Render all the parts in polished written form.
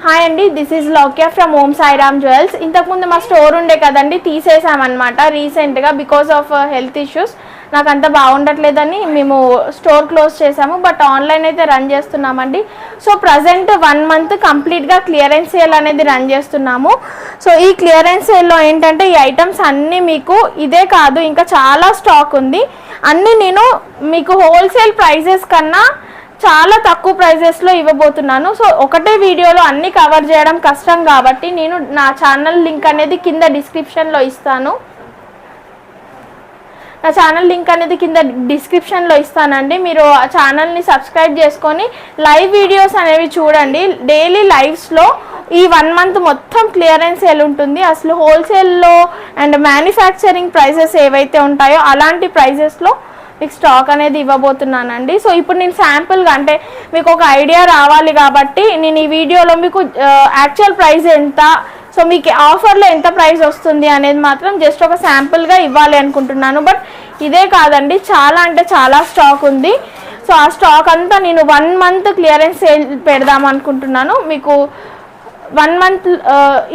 Hi అండి, this is Lokya from Om Sairam Jewels. ఇంతకుముందు మా స్టోర్ ఉండే కదండి, తీసేసామన్నమాట రీసెంట్గా బికాస్ ఆఫ్ హెల్త్ ఇష్యూస్. నాకు అంత బాగుండట్లేదని మేము స్టోర్ క్లోజ్ చేసాము. బట్ ఆన్లైన్ అయితే రన్ చేస్తున్నామండి. సో ప్రజెంట్ 1 మంత్ కంప్లీట్గా క్లియరెన్స్ సేల్ అనేది రన్ చేస్తున్నాము. సో ఈ క్లియరెన్స్ సేల్లో ఏంటంటే ఈ ఐటమ్స్ అన్నీ మీకు ఇదే కాదు, ఇంకా చాలా స్టాక్ ఉంది. అన్నీ నేను మీకు హోల్సేల్ ప్రైజెస్ కన్నా చాలా తక్కువ ప్రైజెస్లో ఇవ్వబోతున్నాను. సో ఒకటే వీడియోలో అన్నీ కవర్ చేయడం కష్టం కాబట్టి నేను నా ఛానల్ లింక్ అనేది కింద డిస్క్రిప్షన్లో ఇస్తాను. నా ఛానల్ లింక్ అనేది కింద డిస్క్రిప్షన్లో ఇస్తానండి. మీరు ఆ ఛానల్ని సబ్స్క్రైబ్ చేసుకొని లైవ్ వీడియోస్ అనేవి చూడండి. డైలీ లైవ్స్లో ఈ 1 మంత్ మొత్తం క్లియరెన్స్ సేల్ ఉంటుంది. అసలు హోల్సేల్లో అండ్ మ్యానుఫ్యాక్చరింగ్ ప్రైజెస్ ఏవైతే ఉంటాయో అలాంటి ప్రైజెస్లో మీకు స్టాక్ అనేది ఇవ్వబోతున్నానండి. సో ఇప్పుడు నేను శాంపుల్గా అంటే మీకు ఒక ఐడియా రావాలి కాబట్టి నేను ఈ వీడియోలో మీకు యాక్చువల్ ప్రైస్ ఎంత, సో మీకు ఆఫర్లో ఎంత ప్రైస్ వస్తుంది అనేది మాత్రం జస్ట్ ఒక శాంపుల్గా ఇవ్వాలి అనుకుంటున్నాను. బట్ ఇదే కాదండి, చాలా అంటే చాలా స్టాక్ ఉంది. సో ఆ స్టాక్ అంతా నేను 1 మంత్ క్లియరెన్స్ సేల్ పెడదాం అనుకుంటున్నాను. మీకు 1 మంత్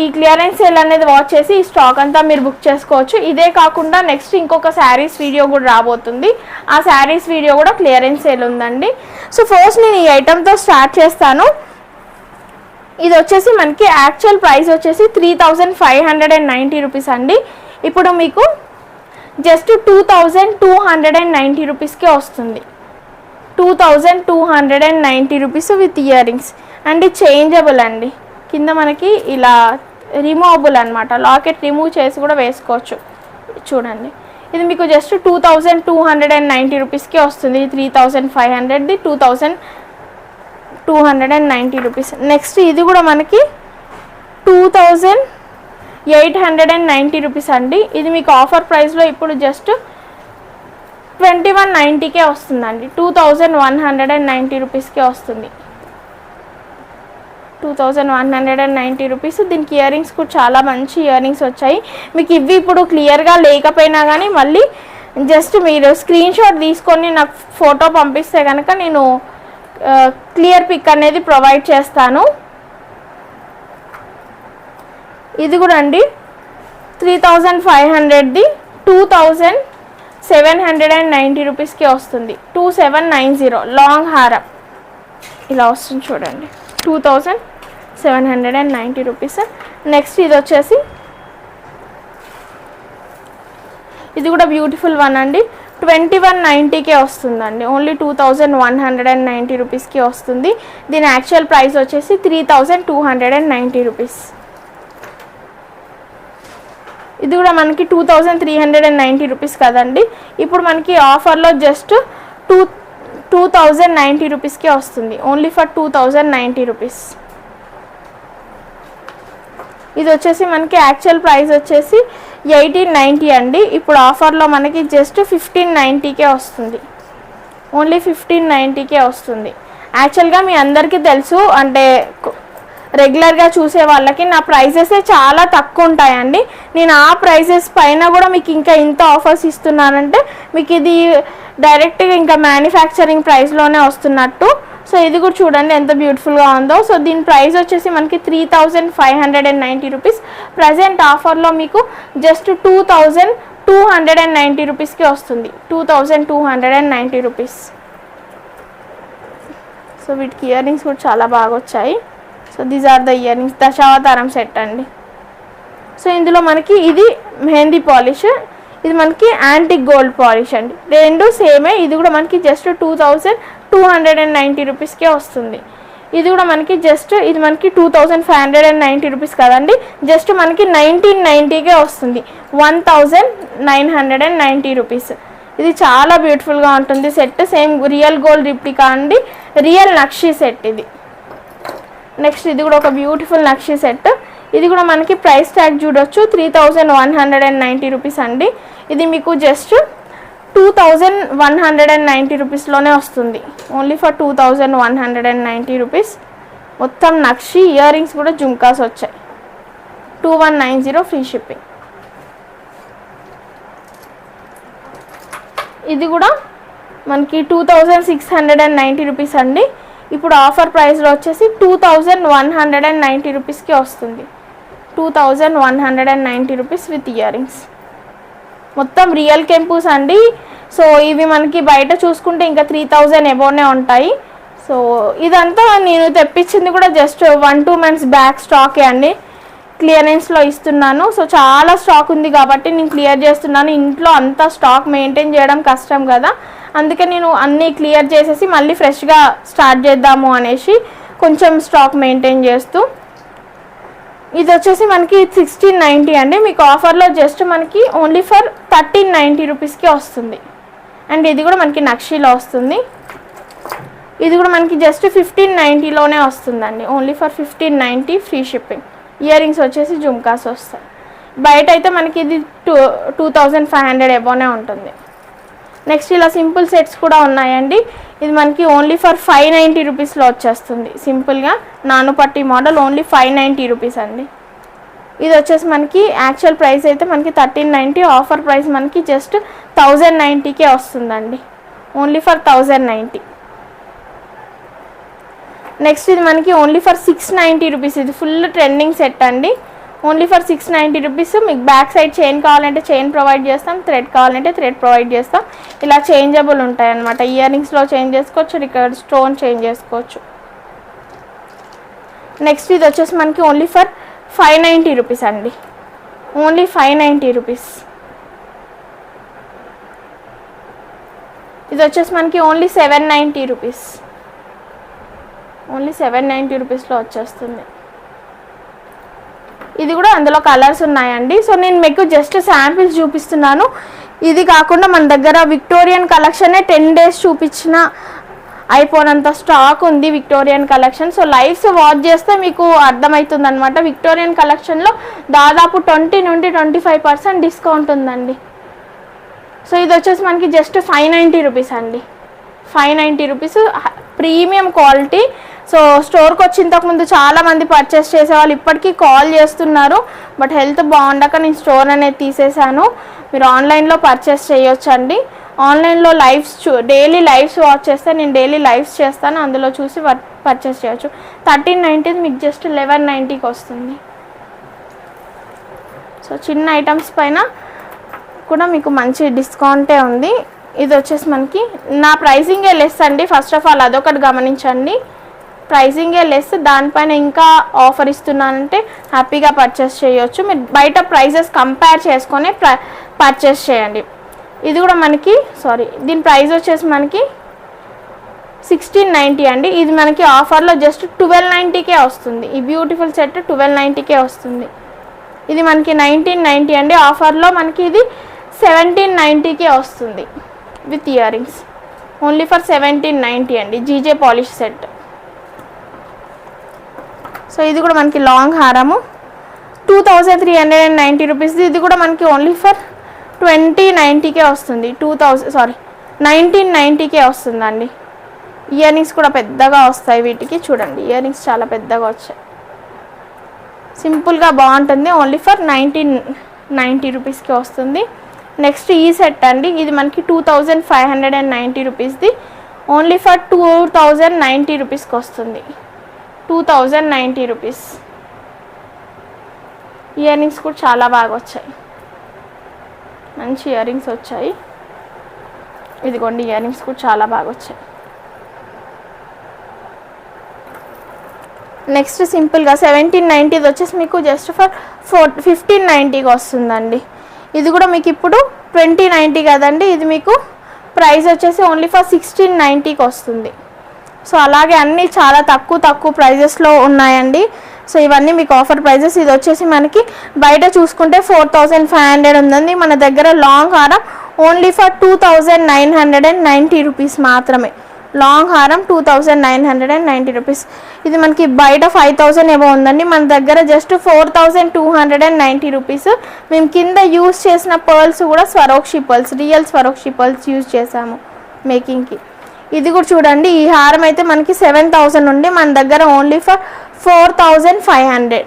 ఈ క్లియరెన్స్ సేల్ అనేది వాచ్ చేసి ఈ స్టాక్ అంతా మీరు బుక్ చేసుకోవచ్చు. ఇదే కాకుండా నెక్స్ట్ ఇంకొక శారీస్ వీడియో కూడా రాబోతుంది. ఆ శారీస్ వీడియో కూడా క్లియరెన్స్ సేల్ ఉందండి. సో ఫస్ట్ నేను ఈ ఐటమ్తో స్టార్ట్ చేస్తాను. ఇది వచ్చేసి మనకి యాక్చువల్ ప్రైస్ వచ్చేసి 3590 రూపీస్ అండి. ఇప్పుడు మీకు జస్ట్ 2290 రూపీస్కే వస్తుంది. 2290 rupees with ear rings and changeable అండి. కింద మనకి ఇలా రిమూవబుల్ అనమాట, లాకెట్ రిమూవ్ చేసి కూడా వేసుకోవచ్చు. చూడండి, ఇది మీకు జస్ట్ 2290 రూపీస్కే వస్తుంది. 3500ది 2290 రూపీస్. నెక్స్ట్ ఇది కూడా మనకి 2890 రూపీస్ అండి. ఇది మీకు ఆఫర్ ప్రైస్లో ఇప్పుడు జస్ట్ 2190కే వస్తుందండి. 2190 రూపీస్కే వస్తుంది. 2190 రూపీస్. దీనికి ఇయర్ రింగ్స్ కూడా చాలా మంచి ఇయర్ రింగ్స్ వచ్చాయి. మీకు ఇవి ఇప్పుడు క్లియర్గా లేకపోయినా కానీ మళ్ళీ జస్ట్ మీరు స్క్రీన్ షాట్ తీసుకొని నాకు ఫోటో పంపిస్తే కనుక నేను క్లియర్ పిక్ అనేది ప్రొవైడ్ చేస్తాను. ఇది కూడా అండి 3500ది 2790 రూపీస్కి వస్తుంది. 2790 లాంగ్ హారం ఇలా వస్తుంది చూడండి. 2790 రూపీస్. నెక్స్ట్ ఇది వచ్చేసి ఇది కూడా బ్యూటిఫుల్ వన్ అండి. 2190కే వస్తుందండి. ఓన్లీ 2190 రూపీస్కి వస్తుంది. దీని యాక్చువల్ ప్రైస్ వచ్చేసి 3290 రూపీస్. ఇది కూడా మనకి 2390 రూపీస్ కదండి. ఇప్పుడు మనకి ఆఫర్లో జస్ట్ 2090 రూపీస్కే వస్తుంది. Only for 2090 rupees. ఇది వచ్చేసి మనకి యాక్చువల్ ప్రైస్ వచ్చేసి 1890 అండి. ఇప్పుడు ఆఫర్లో మనకి జస్ట్ 1590కే వస్తుంది. ఓన్లీ 1590కే వస్తుంది. యాక్చువల్గా మీ అందరికీ తెలుసు, అంటే రెగ్యులర్గా చూసే వాళ్ళకి నా ప్రైజెసే చాలా తక్కువ ఉంటాయండి. నేను ఆ ప్రైజెస్ పైన కూడా మీకు ఇంకా ఇంత ఆఫర్స్ ఇస్తున్నానంటే మీకు ఇది డైరెక్ట్గా ఇంకా మ్యానుఫ్యాక్చరింగ్ ప్రైస్లోనే వస్తున్నట్టు. సో ఇది కూడా చూడండి ఎంత బ్యూటిఫుల్గా ఉందో. సో దీని ప్రైస్ వచ్చేసి మనకి 3590 రూపీస్. ప్రజెంట్ ఆఫర్లో మీకు జస్ట్ 2290 రూపీస్కి వస్తుంది. 2290 రూపీస్. సో వీటికి ఇయర్ రింగ్స్ కూడా చాలా బాగా వచ్చాయి. So these are the ear rings, Dashavataram set అండి. సో ఇందులో మనకి ఇది మెహందీ పాలిష్, ఇది మనకి యాంటిక్ గోల్డ్ పాలిష్ అండి. రెండు సేమే. ఇది కూడా మనకి జస్ట్ 2290 రూపీస్కే వస్తుంది. ఇది కూడా మనకి జస్ట్ ఇది మనకి 2590 రూపీస్ కదండి. జస్ట్ మనకి 1990కే వస్తుంది. 1990 రూపీస్. ఇది చాలా బ్యూటిఫుల్గా ఉంటుంది set. Same real gold replica అండి, రియల్ నక్షి సెట్ ఇది. నెక్స్ట్ ఇది కూడా ఒక బ్యూటిఫుల్ నక్షి సెట్. ఇది కూడా మనకి ప్రైస్ ట్యాగ్ చూడొచ్చు, 3190 రూపీస్ అండి. ఇది మీకు జస్ట్ 2190 రూపీస్లోనే వస్తుంది. Only for 2190 rupees. మొత్తం నక్షి ఇయర్ రింగ్స్ కూడా జుంకాస్ వచ్చాయి. 2190 ఫ్రీ షిప్పింగ్. ఇది కూడా మనకి 2690 రూపీస్ అండి. ఇప్పుడు ఆఫర్ ప్రైస్లో వచ్చేసి 2190 రూపీస్కి వస్తుంది. 2190 రూపీస్ విత్ ఇయర్ రింగ్స్. మొత్తం రియల్ కెంపూస్ అండి. సో ఇవి మనకి బయట చూసుకుంటే ఇంకా 3000 ఎబోనే ఉంటాయి. సో ఇదంతా నేను తెప్పించింది కూడా జస్ట్ 1-2 మంత్స్ బ్యాక్ స్టాకే అండి. క్లియరెన్స్లో ఇస్తున్నాను. సో చాలా స్టాక్ ఉంది కాబట్టి నేను క్లియర్ చేస్తున్నాను. ఇంట్లో అంతా స్టాక్ మెయింటైన్ చేయడం కష్టం కదా, అందుకే నేను అన్నీ క్లియర్ చేసేసి మళ్ళీ ఫ్రెష్గా స్టార్ట్ చేద్దాము అనేసి కొంచెం స్టాక్ మెయింటైన్ చేస్తూ. ఇది వచ్చేసి మనకి 1690 అండి. మీకు ఆఫర్లో జస్ట్ మనకి ఓన్లీ ఫర్ 1390 రూపీస్కి వస్తుంది. అండ్ ఇది కూడా మనకి నక్షీలో వస్తుంది. ఇది కూడా మనకి జస్ట్ 1590లోనే వస్తుందండి. Only for 1590 free shipping. Ear rings వచ్చేసి జుమ్కాస్ వస్తాయి. బయట అయితే మనకి ఇది 2500 ఎబోనే ఉంటుంది. నెక్స్ట్ ఇలా సింపుల్ సెట్స్ కూడా ఉన్నాయండి. ఇది మనకి ఓన్లీ ఫర్ 590 రూపీస్లో వచ్చేస్తుంది. సింపుల్గా నానుపట్టి మోడల్ ఓన్లీ 590 రూపీస్ అండి. ఇది వచ్చేసి మనకి యాక్చువల్ ప్రైస్ అయితే మనకి 1390, ఆఫర్ ప్రైస్ మనకి జస్ట్ 1090కే వస్తుందండి. Only for 1090. నెక్స్ట్ ఇది మనకి ఓన్లీ ఫర్ 690 రూపీస్. ఇది ఫుల్ ట్రెండింగ్ సెట్ అండి. Only for 690 rupees. మీకు బ్యాక్ సైడ్ చైన్ కావాలంటే చైన్ ప్రొవైడ్ చేస్తాం, థ్రెడ్ కావాలంటే థ్రెడ్ ప్రొవైడ్ చేస్తాం. ఇలా చేంజబుల్ ఉంటాయి అన్నమాట. ఇయర్ రింగ్స్లో చేంజ్ చేసుకోవచ్చు, ఇక్కడ స్టోన్ చేంజ్ చేసుకోవచ్చు. నెక్స్ట్ ఇది వచ్చేసి మనకి ఓన్లీ ఫర్ 590 రూపీస్ అండి. Only 590 rupees. ఇది వచ్చేసి మనకి ఓన్లీ 790 రూపీస్. ఓన్లీ 790 రూపీస్లో వచ్చేస్తుంది. ఇది కూడా అందులో కలర్స్ ఉన్నాయండి. సో నేను మీకు జస్ట్ శాంపిల్స్ చూపిస్తున్నాను. ఇది కాకుండా మన దగ్గర విక్టోరియన్ కలెక్షనే 10 days చూపించిన అయిపోయినంత స్టాక్ ఉంది Victorian collection. So lives watch చేస్తే మీకు అర్థమవుతుంది అనమాట. విక్టోరియన్ కలెక్షన్లో దాదాపు 20 నుండి 25% డిస్కౌంట్ ఉందండి. సో ఇది వచ్చేసి మనకి జస్ట్ 590 రూపీస్ అండి. 590 రూపీస్ ప్రీమియం క్వాలిటీ. సో స్టోర్కి వచ్చి ఇంతకుముందు చాలామంది పర్చేస్ చేసేవాళ్ళు ఇప్పటికీ కాల్ చేస్తున్నారు. బట్ హెల్త్ బాగుండక నేను స్టోర్ అనేది తీసేసాను. మీరు ఆన్లైన్లో పర్చేస్ చేయొచ్చండి. ఆన్లైన్లో డైలీ లైవ్స్ వాచ్ చేస్తే నేను డైలీ లైవ్స్ చేస్తాను, అందులో చూసి పర్చేస్ చేయొచ్చు. 1390 మీకు జస్ట్ 1190కి వస్తుంది. సో చిన్న ఐటమ్స్ పైన కూడా మీకు మంచి డిస్కౌంటే ఉంది. ఇది వచ్చేసి మనకి నా ప్రైసింగే లెస్ అండి. ఫస్ట్ ఆఫ్ ఆల్ అదొకటి గమనించండి, ప్రైసింగే లెస్. దానిపైన ఇంకా ఆఫర్ ఇస్తున్నానంటే హ్యాపీగా పర్చేస్ చేయొచ్చు. మీరు బయట ప్రైజెస్ కంపేర్ చేసుకొని పర్చేస్ చేయండి. ఇది కూడా మనకి దీని ప్రైస్ వచ్చేసి మనకి 1690 అండి. ఇది మనకి ఆఫర్లో జస్ట్ 1290కే వస్తుంది. ఈ బ్యూటిఫుల్ సెట్ 1290కే వస్తుంది. ఇది మనకి 1990 అండి. ఆఫర్లో మనకి ఇది 1790కే వస్తుంది with ear rings. Only for 1790 అండి. GJ polish set. సో ఇది కూడా మనకి లాంగ్ హారము 2390 రూపీస్. ఇది కూడా మనకి ఓన్లీ ఫర్ 2090కే వస్తుంది. 1990కే వస్తుందండి. ఇయర్ రింగ్స్ కూడా పెద్దగా వస్తాయి వీటికి. చూడండి ఇయర్ రింగ్స్ చాలా పెద్దగా వచ్చాయి. సింపుల్గా బాగుంటుంది. ఓన్లీ ఫర్ 1990 రూపీస్కి వస్తుంది. నెక్స్ట్ ఈ సెట్ అండి. ఇది మనకి 2590 రూపీస్ది. ఓన్లీ ఫర్ 2090 రూపీస్కి వస్తుంది. 2090 రూపీస్. ఇయర్ రింగ్స్ కూడా చాలా బాగా వచ్చాయి, మంచి ఇయర్ రింగ్స్ వచ్చాయి. ఇదిగోండి ఇయర్ రింగ్స్ కూడా చాలా బాగా వచ్చాయి. నెక్స్ట్ సింపుల్గా 1790 వచ్చేసి మీకు జస్ట్ ఫర్ 1590కి వస్తుందండి. ఇది కూడా మీకు ఇప్పుడు 2090 కదండి. ఇది మీకు ప్రైస్ వచ్చేసి ఓన్లీ ఫర్ 1690కి వస్తుంది. సో అలాగే అన్నీ చాలా తక్కువ ప్రైజెస్లో ఉన్నాయండి. సో ఇవన్నీ మీకు ఆఫర్ ప్రైజెస్. ఇది వచ్చేసి మనకి బయట చూసుకుంటే 4500 ఉందండి. మన దగ్గర లాంగ్ హారం ఓన్లీ ఫర్ 2990 రూపీస్ మాత్రమే. లాంగ్ హారం 2990 రూపీస్. ఇది మనకి బయట 5000 ఏమో ఉందండి. మన దగ్గర జస్ట్ 4290 రూపీస్. మేము కింద యూజ్ చేసిన పర్ల్స్ కూడా స్వరోక్షి పర్ల్స్, రియల్ స్వరోక్షి పర్ల్స్ యూజ్ చేసాము మేకింగ్కి. ఇది కూడా చూడండి. ఈ హారం అయితే మనకి 7000 ఉండి మన దగ్గర ఓన్లీ ఫర్ 4500.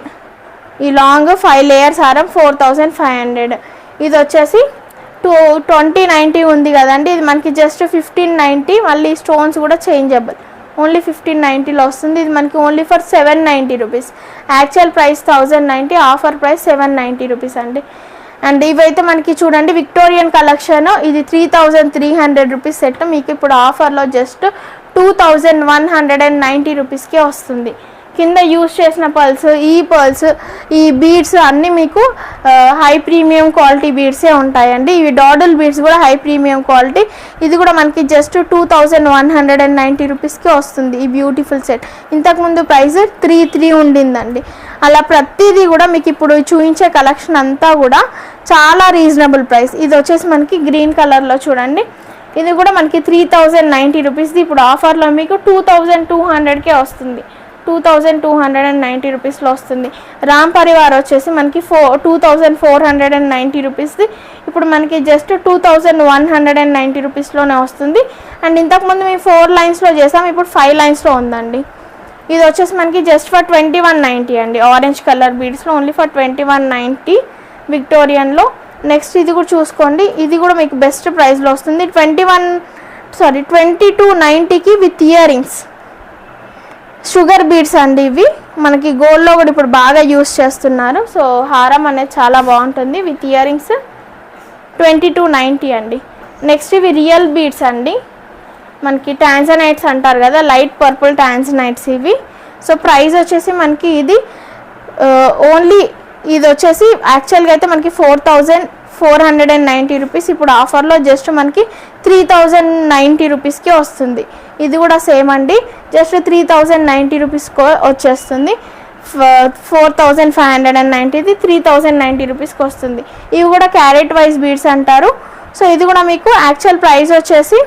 ఈ లాంగ్ 5 లేయర్స్ హారం 4500. ఇది వచ్చేసి 2090 ఉంది కదండి. ఇది మనకి జస్ట్ 1590. మళ్ళీ స్టోన్స్ కూడా చేంజబుల్. ఓన్లీ 1590లో వస్తుంది. ఇది మనకి only for 790 rupees. Actual price 1090, offer price 790 rupees అండి. అండ్ ఇవైతే మనకి చూడండి విక్టోరియన్ కలెక్షన్, ఇది 3300 రూపీస్ సెట్, మీకు ఇప్పుడు ఆఫర్లో జస్ట్ 2190 రూపీస్కే వస్తుంది. కింద యూజ్ చేసిన పర్ల్స్, ఈ బీడ్స్ అన్నీ మీకు హై ప్రీమియం క్వాలిటీ బీడ్సే ఉంటాయండి. ఇవి డాడల్ బీడ్స్ కూడా హై ప్రీమియం క్వాలిటీ. ఇది కూడా మనకి జస్ట్ 2190 రూపీస్కే వస్తుంది ఈ బ్యూటిఫుల్ సెట్. ఇంతకుముందు ప్రైస్ 33 ఉండిందండి. అలా ప్రతిదీ కూడా మీకు ఇప్పుడు చూపించే కలెక్షన్ అంతా కూడా చాలా రీజనబుల్ ప్రైస్. ఇది వచ్చేసి మనకి గ్రీన్ కలర్లో చూడండి, ఇది కూడా మనకి 3090 రూపీస్ది. ఇప్పుడు ఆఫర్లో మీకు 2200కే వస్తుంది. 2290 రూపీస్లో వస్తుంది. రామ్ పరివార్ వచ్చేసి మనకి 2490 రూపీస్ది. ఇప్పుడు మనకి జస్ట్ 2190 రూపీస్లోనే వస్తుంది. అండ్ ఇంతకుముందు మేము 4 లైన్స్లో చేసాం, ఇప్పుడు 5 లైన్స్లో ఉందండి. ఇది వచ్చేసి మనకి జస్ట్ ఫర్ 2190 అండి. ఆరెంజ్ కలర్ బీడ్స్లో ఓన్లీ ఫర్ 2190 విక్టోరియన్లో. నెక్స్ట్ ఇది కూడా చూసుకోండి, ఇది కూడా మీకు బెస్ట్ ప్రైస్లో వస్తుంది. 2290కి with ear rings, sugar beads అండి. ఇవి మనకి గోల్డ్లో కూడా ఇప్పుడు బాగా యూస్ చేస్తున్నారు. సో హారం అనేది చాలా బాగుంటుంది విత్ ఇయర్ రింగ్స్. 2290 అండి. నెక్స్ట్ ఇవి రియల్ బీడ్స్ అండి, మనకి టాంజనైట్స్ అంటారు కదా, లైట్ పర్పుల్ టాంజనైట్స్ ఇవి. సో ప్రైస్ వచ్చేసి మనకి ఇది ఓన్లీ, ఇది వచ్చేసి యాక్చువల్గా అయితే మనకి 4490 రూపీస్. ఇప్పుడు ఆఫర్లో జస్ట్ మనకి 3090 రూపీస్కి వస్తుంది. ఇది కూడా సేమ్ అండి, జస్ట్ 3090 రూపీస్కి వచ్చేస్తుంది. 4590ది 3090 రూపీస్కి వస్తుంది. ఇవి కూడా క్యారెట్ వైజ్ బీడ్స్ అంటారు. సో ఇది కూడా మీకు యాక్చువల్ ప్రైస్ వచ్చేసి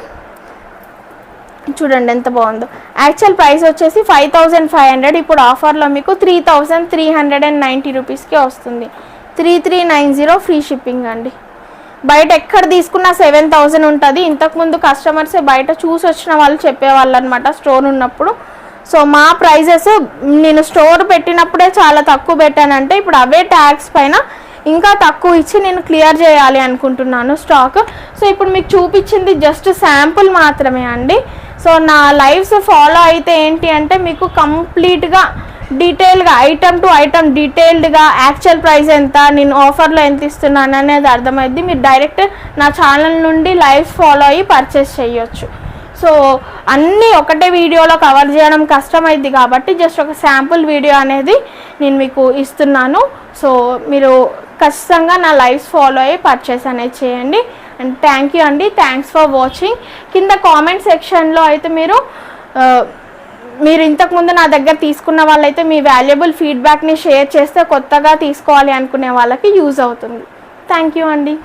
చూడండి ఎంత బాగుందో. యాక్చువల్ ప్రైస్ వచ్చేసి 5500, ఇప్పుడు ఆఫర్లో మీకు 3390 రూపీస్కే వస్తుంది. 3390 ఫ్రీ షిప్పింగ్ అండి. బయట ఎక్కడ తీసుకున్నా 7000 ఉంటుంది. ఇంతకుముందు కస్టమర్సే బయట చూసి వచ్చిన వాళ్ళు చెప్పేవాళ్ళు అనమాట స్టోర్ ఉన్నప్పుడు. సో మా ప్రైజెస్ నేను స్టోర్ పెట్టినప్పుడే చాలా తక్కువ పెట్టానంటే, ఇప్పుడు అవే ట్యాక్స్ పైన ఇంకా తక్కువ ఇచ్చి నేను క్లియర్ చేయాలి అనుకుంటున్నాను స్టాక్. సో ఇప్పుడు మీకు చూపించింది జస్ట్ శాంపుల్ మాత్రమే అండి. సో నా లైవ్స్ ఫాలో అయితే ఏంటి అంటే మీకు కంప్లీట్గా డీటెయిల్గా ఐటమ్ టు ఐటమ్ డీటెయిల్డ్గా యాక్చువల్ ప్రైస్ ఎంత, నేను ఆఫర్లో ఎంత ఇస్తున్నాను అనేది అర్థమైంది. మీరు డైరెక్ట్ నా ఛానల్ నుండి లైవ్స్ ఫాలో అయ్యి పర్చేస్ చేయొచ్చు. సో అన్నీ ఒకటే వీడియోలో కవర్ చేయడం కష్టమైంది కాబట్టి జస్ట్ ఒక శాంపుల్ వీడియో అనేది నేను మీకు ఇస్తున్నాను. సో మీరు ఖచ్చితంగా నా లైవ్స్ ఫాలో అయ్యి పర్చేస్ అనేది చేయండి. అండ్ థ్యాంక్ యూ అండి, థ్యాంక్స్ ఫర్ వాచింగ్. కింద కామెంట్ సెక్షన్లో అయితే మీరు ఇంతకుముందు నా దగ్గర తీసుకున్న వాళ్ళైతే మీ వాల్యుబుల్ ఫీడ్బ్యాక్ని షేర్ చేస్తే కొత్తగా తీసుకోవాలి అనుకునే వాళ్ళకి యూజ్ అవుతుంది. థ్యాంక్ యూ అండి.